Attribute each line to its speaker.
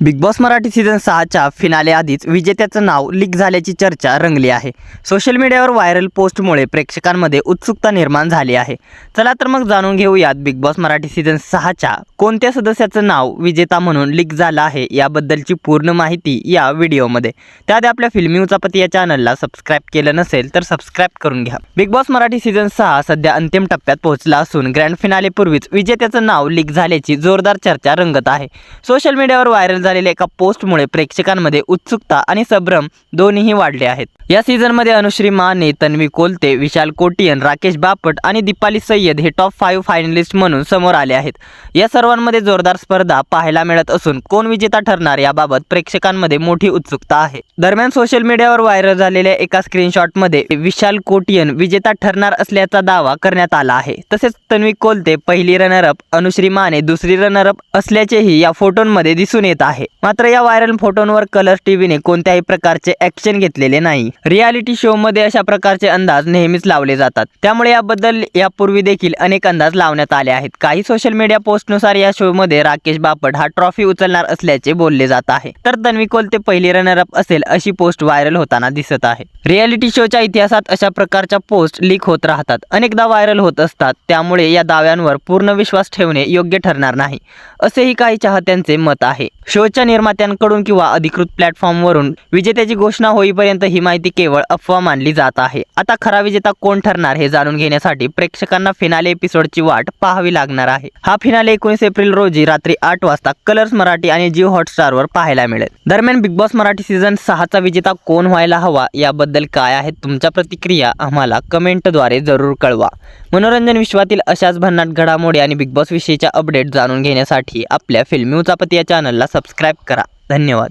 Speaker 1: Big boss Marathi season 6च्या finale आधीच विजेत्याचं नाव लीक झाल्याची चर्चा रंगली आहे। सोशल मीडियावर व्हायरल पोस्टमुळे प्रेक्षकांमध्ये उत्सुकता निर्माण झाली आहे। चला तर मग जाणून घेऊयात बिग बॉस मराठी सीझन 6च्या कोणत्या सदस्याचं नाव विजेता म्हणून लीक झालं आहे याबद्दलची पूर्ण माहिती या व्हिडिओमध्ये। त्याआधी आपल्या फिल्मी उचापती या चॅनलला सबस्क्राइब केलं नसेल तर सबस्क्राइब करून घ्या। बिग बॉस मराठी सीझन 6 सध्या अंतिम टप्प्यात पोहोचला असून ग्रँड फिनाले पूर्वीच विजेत्याचं नाव लीक झाल्याची जोरदार चर्चा रंगत आहे। सोशल मीडियावर व्हायरल झालेल्या एका पोस्टमुळे प्रेक्षकांमध्ये उत्सुकता आणि संभ्रम दोन्हीही वाढले आहेत। या सीझनमध्ये अनुश्री माने, तन्वी कोलते, विशाल कोटियन, राकेश बापट आणि दीपाली सय्यद हे टॉप 5 फायनलिस्ट म्हणून समोर आले आहेत। या सर्वांमध्ये जोरदार स्पर्धा पाहायला मिळत असून कोण विजेता ठरणार याबाबत प्रेक्षकांमध्ये मोठी उत्सुकता आहे। दरम्यान सोशल मीडियावर व्हायरल झालेल्या एका स्क्रीनशॉटमध्ये विशाल कोटियन विजेता ठरणार असल्याचा दावा करण्यात आला आहे। तसेच तन्वी कोलते पहिली रनरअप, अनुश्री माने दुसरी रनरअप असल्याचेही या फोटोंमध्ये दिसून येत आहे। मात्र या व्हायरल फोटोंवर कलर्स टीव्हीने कोणत्याही प्रकारचे ॲक्शन घेतलेले नाही। रियालिटी शो मध्ये अशा प्रकारचे अंदाज नेहमीच लावले जातात, त्यामुळे याबद्दल यापूर्वी देखील अनेक अंदाज लावण्यात आले आहेत। काही सोशल मीडिया पोस्टनुसार या शो मध्ये राकेश बापट हा ट्रॉफी उचलणार असल्याचे बोलले जात आहे, तर तन्वी कोलते पहिली रनरअप असेल अशी पोस्ट व्हायरल होताना दिसत आहे। रियालिटी शोच्या इतिहासात अशा प्रकारच्या पोस्ट लीक होत राहतात, अनेकदा व्हायरल होत असतात, त्यामुळे या दाव्यांवर पूर्ण विश्वास ठेवणे योग्य ठरणार नाही असेही काही चाहत्यांचे मत आहे। शोच्या निर्मात्यांकडून किंवा अधिकृत प्लॅटफॉर्मवरून विजेत्याची घोषणा होईपर्यंत ही माहिती केवळ अफवा मानली जात आहे। आता खरा विजेता कोण ठरणार हे जाणून घेण्यासाठी प्रेक्षकांना फिनाले एपिसोडची वाट पाहावी लागणार आहे। हा फिनाले 19 एप्रिल रोजी रात्री 8 वाजता कलर्स मराठी आणि जिओ हॉटस्टारवर पाहायला मिळेल। दरम्यान बिग बॉस मराठी सीझन 6चा विजेता कोण व्हायला हवा याबद्दल काय आहेत तुमच्या प्रतिक्रिया आम्हाला कमेंटद्वारे जरूर कळवा। मनोरंजन विश्वातील अशाच भन्नाट घडामोडी आणि बिग बॉस विषयीच्या अपडेट जाणून घेण्यासाठी आपल्या फिल्मी उचापती या चॅनलला सबस्क्राइब करा। धन्यवाद।